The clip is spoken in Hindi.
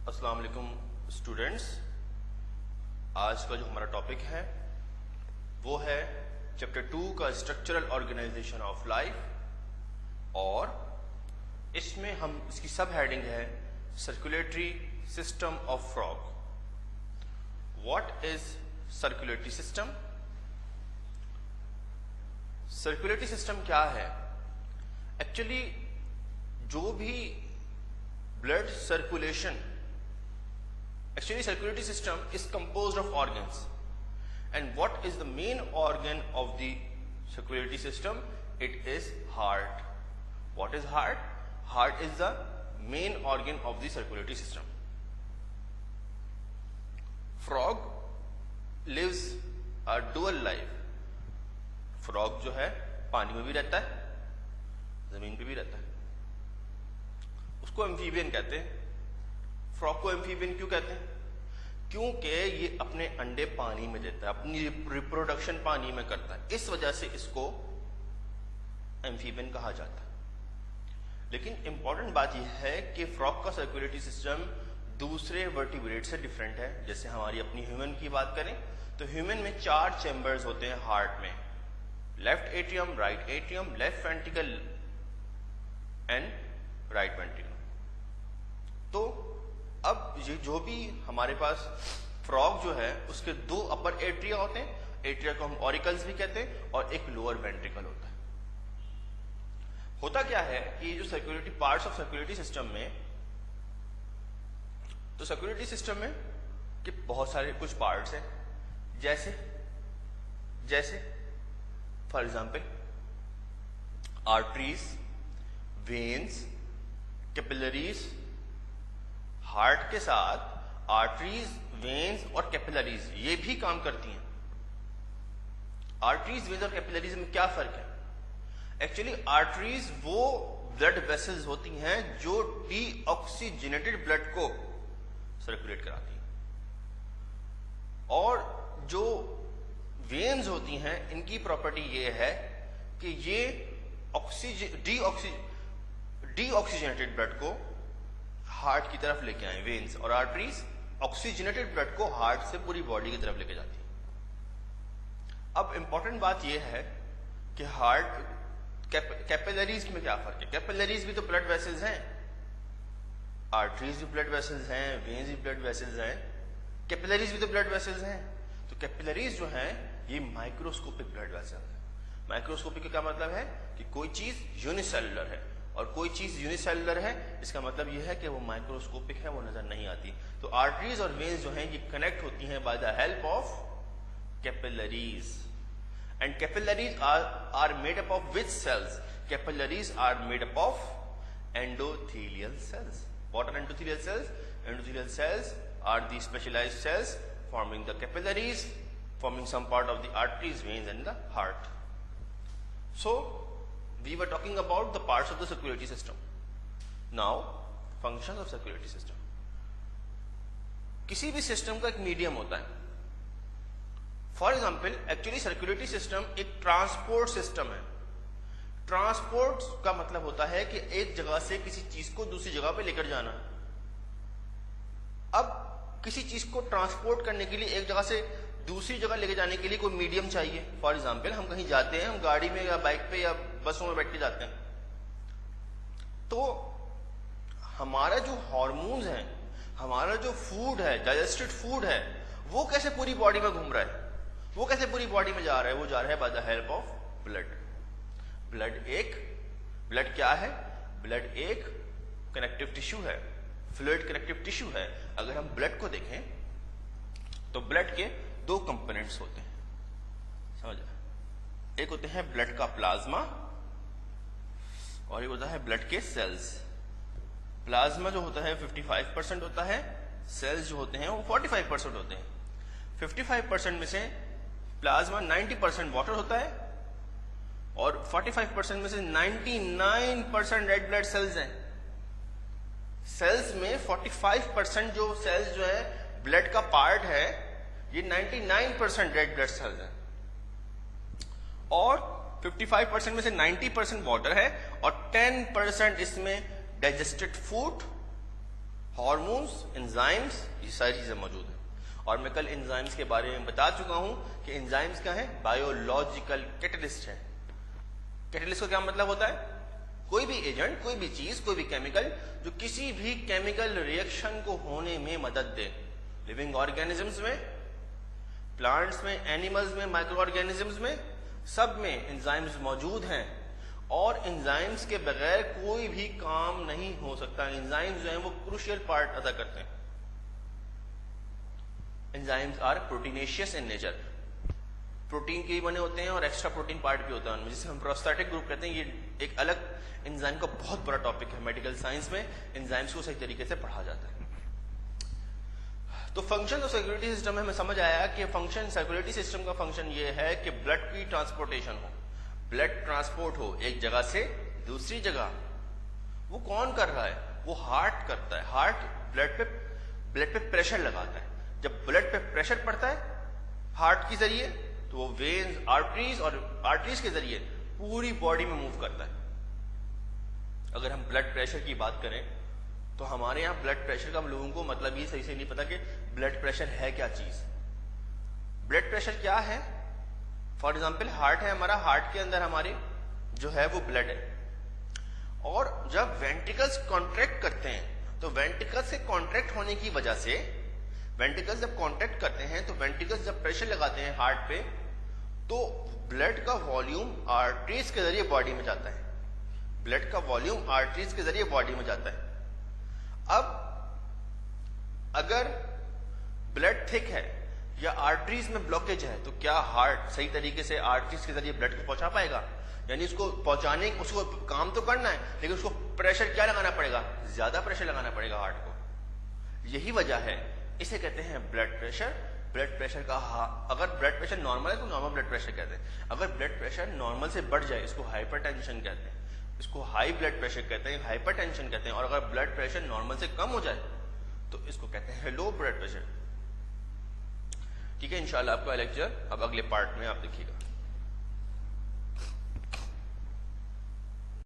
अस्सलाम वालेकुम स्टूडेंट्स। आज का जो हमारा टॉपिक है वो है चैप्टर 2 का स्ट्रक्चरल ऑर्गेनाइजेशन ऑफ लाइफ, और इसमें हम इसकी सब हेडिंग है circulatory system of frog. What is circulatory system? Circulatory system क्या है? एक्चुअली जो भी blood circulation, actually circulatory system is composed of organs, and what is the main organ of the circulatory system? It is heart. What is heart? Heart is the main organ of the circulatory system. Frog lives a dual life. Frog जो है पानी में भी रहता है, जमीन पे भी रहता है, उसको एम्फीबियन कहते हैं। फ्रॉग को एम्फीबियन क्यों कहते हैं? क्योंकि ये अपने अंडे पानी में देता है, अपनी रिप्रोडक्शन पानी में करता है, इस वजह से इसको एम्फीबियन कहा जाता है। लेकिन इंपॉर्टेंट बात यह है कि फ्रॉग का सर्कुलेटरी सिस्टम दूसरे वर्टिब्रेट से डिफरेंट है। जैसे हमारी अपनी ह्यूमन की बात करें तो ह्यूमन में 4 चैम्बर्स होते हैं हार्ट में, left atrium, right atrium, left ventricle and right ventricle. तो अब ये जो भी हमारे पास फ्रॉग जो है उसके 2 अपर एट्रिया होते हैं, एट्रिया को हम ऑरिकल्स भी कहते हैं, और एक लोअर वेंट्रिकल होता है। होता क्या है कि जो circulatory parts of circulatory system में, तो सर्कुलेटरी सिस्टम में कि बहुत सारे कुछ पार्ट्स हैं, जैसे for example arteries, veins, capillaries. Heart के साथ आर्टरीज, वेन्स और कैपिलरीज ये भी काम करती हैं। आर्टरीज, वेन्स और कैपिलरीज में क्या फर्क है? एक्चुअली आर्टरीज वो ब्लड वेसल्स होती हैं जो डीऑक्सीजनेटेड ब्लड को सर्कुलेट कराती हैं, और जो वेन्स होती हैं इनकी प्रॉपर्टी ये है कि ये डीऑक्सीजनेटेड ब्लड को हार्ट की तरफ लेके आए, वेन्स, और आर्टरीज ऑक्सीजनेटेड ब्लड को हार्ट से पूरी बॉडी की तरफ लेके जाती है। अब इंपॉर्टेंट बात यह है कि हार्ट कैपिलरीज में क्या फर्क है? कैपिलरीज भी तो ब्लड वेसल्स हैं, आर्टरीज भी ब्लड वेसल्स हैं, वेन्स भी ब्लड वेसल्स हैं, कैपिलरीज भी तो ब्लड वेसल्स हैं। तो कैपिलरीज जो हैं ये माइक्रोस्कोपिक ब्लड वेसल है। माइक्रोस्कोपिक का क्या मतलब है कि कोई चीज यूनिसेलुलर है, और कोई चीज यूनिसेलुलर है इसका मतलब यह है कि वो माइक्रोस्कोपिक है, वो नजर नहीं आती। तो आर्टरीज और वेन्स जो हैं ये कनेक्ट होती हैं by the help of capillaries, and capillaries are made up of which cells? Capillaries are made up of endothelial cells. What are endothelial cells? Endothelial cells are the specialised cells forming the capillaries, forming some part of the arteries, veins and the heart. So we were talking about the parts of the circulatory system. Now functions of circulatory system. किसी भी सिस्टम का एक मीडियम होता है। For example actually circulatory system एक ट्रांसपोर्ट सिस्टम है। ट्रांसपोर्ट का मतलब होता है कि एक जगह से किसी चीज को दूसरी जगह पे लेकर जाना। अब किसी चीज को ट्रांसपोर्ट करने के लिए एक जगह से दूसरी जगह लेके जाने के लिए कोई मीडियम चाहिए। फॉर एग्जाम्पल हम कहीं जाते हैं, हम गाड़ी में या बाइक पे या बसों में बैठ के जाते हैं, तो हमारा जो हार्मोन्स हैं, हमारा जो फूड है, डाइजेस्टेड फूड है, वो कैसे पूरी बॉडी में घूम रहा है, वो कैसे पूरी बॉडी में जा रहा है? वो जा रहा है bye the help of blood. Blood क्या है? ब्लड एक कनेक्टिव टिश्यू है, फ्लूइड कनेक्टिव टिश्यू है। अगर हम ब्लड को देखें तो ब्लड के 2 कंपोनेंट्स होते हैं, समझ आए? एक होते हैं ब्लड का प्लाज्मा और एक होता है ब्लड के सेल्स। प्लाज्मा जो होता है 55% होता है, सेल्स जो होते हैं वो 45% होते हैं। 55% में से प्लाज्मा 90% वाटर होता है, और 45% में से 99% रेड ब्लड सेल्स हैं। सेल्स में 45% जो सेल्स जो है ब्लड का पार्ट है, ये 99% रेड ब्लड सेल्स हैं, और 55% में से 90% वाटर है, और 10% इसमें डाइजेस्टेड फूड, हार्मोन्स, एंजाइम्स, ये सारी चीजें मौजूद हैं। और मैं कल एंजाइम्स के बारे में बता चुका हूं कि एंजाइम्स क्या है, बायोलॉजिकल कैटलिस्ट है। कैटलिस्ट का क्या मतलब होता है, कोई भी एजेंट, कोई भी चीज, कोई भी केमिकल जो किसी भी केमिकल रिएक्शन को होने में मदद दे। लिविंग ऑर्गेनिजम्स में, प्लांट्स में, एनिमल्स में, माइक्रो ऑर्गेनिजम्स में, सब में एंजाइम्स मौजूद हैं और एंजाइम्स के बगैर कोई भी काम नहीं हो सकता। एंजाइम्स जो हैं वो क्रूशियल पार्ट अदा करते हैं। Enzymes are proteinaceous in nature, protein के ही बने होते हैं और एक्स्ट्रा प्रोटीन पार्ट भी होता है उनमें, जिसे हम प्रोस्टैटिक ग्रुप कहते हैं। ये एक अलग एंजाइम का बहुत बड़ा टॉपिक है। मेडिकल साइंस में एंजाइम्स को सही तरीके से पढ़ा जाता है। तो फंक्शन ऑफ सर्कुलेटरी सिस्टम में हमें समझ आया कि फंक्शन, सर्कुलेटरी सिस्टम का फंक्शन ये है कि ब्लड की ट्रांसपोर्टेशन हो, ब्लड ट्रांसपोर्ट हो एक जगह से दूसरी जगह। वो कौन कर रहा है, वो हार्ट करता है। हार्ट ब्लड पे प्रेशर लगाता है। जब ब्लड पे प्रेशर पड़ता है हार्ट के जरिए तो वो वेन्स, आर्टरीज और आर्टरीज के जरिए पूरी बॉडी में मूव करता है। अगर हम ब्लड प्रेशर की बात करें तो हमारे यहाँ ब्लड प्रेशर का हम लोगों को मतलब ये सही से नहीं पता कि ब्लड प्रेशर है क्या चीज। ब्लड प्रेशर क्या है, फॉर एग्जाम्पल हार्ट है हमारा, हार्ट के अंदर हमारे जो है वो ब्लड है और जब वेंट्रिकल्स कॉन्ट्रैक्ट करते हैं तो वेंट्रिकल्स से कॉन्ट्रैक्ट होने की वजह से, वेंट्रिकल्स जब कॉन्ट्रैक्ट करते हैं तो वेंट्रिकल्स जब प्रेशर लगाते हैं हार्ट पे तो ब्लड का वॉल्यूम आर्टरीज के जरिए बॉडी में जाता है। ब्लड का वॉल्यूम आर्टरीज के जरिए बॉडी में जाता है। अब अगर ब्लड थिक है या आर्टरीज में ब्लॉकेज है तो क्या हार्ट सही तरीके से आर्टरीज के जरिए ब्लड को पहुंचा पाएगा? यानी उसको पहुंचाने, उसको काम तो करना है लेकिन उसको प्रेशर क्या लगाना पड़ेगा, ज्यादा प्रेशर लगाना पड़ेगा हार्ट को। यही वजह है, इसे कहते हैं ब्लड प्रेशर। ब्लड प्रेशर का अगर ब्लड प्रेशर नॉर्मल है तो नॉर्मल ब्लड प्रेशर कहते हैं। अगर ब्लड प्रेशर नॉर्मल से बढ़ जाए इसको हाइपरटेंशन कहते हैं, इसको हाई ब्लड प्रेशर कहते हैं, हाइपरटेंशन कहते हैं। और अगर ब्लड प्रेशर नॉर्मल से कम हो जाए तो इसको कहते हैं लो ब्लड प्रेशर। ठीक है, इंशाल्लाह आपका लेक्चर अब अगले पार्ट में आप देखिएगा।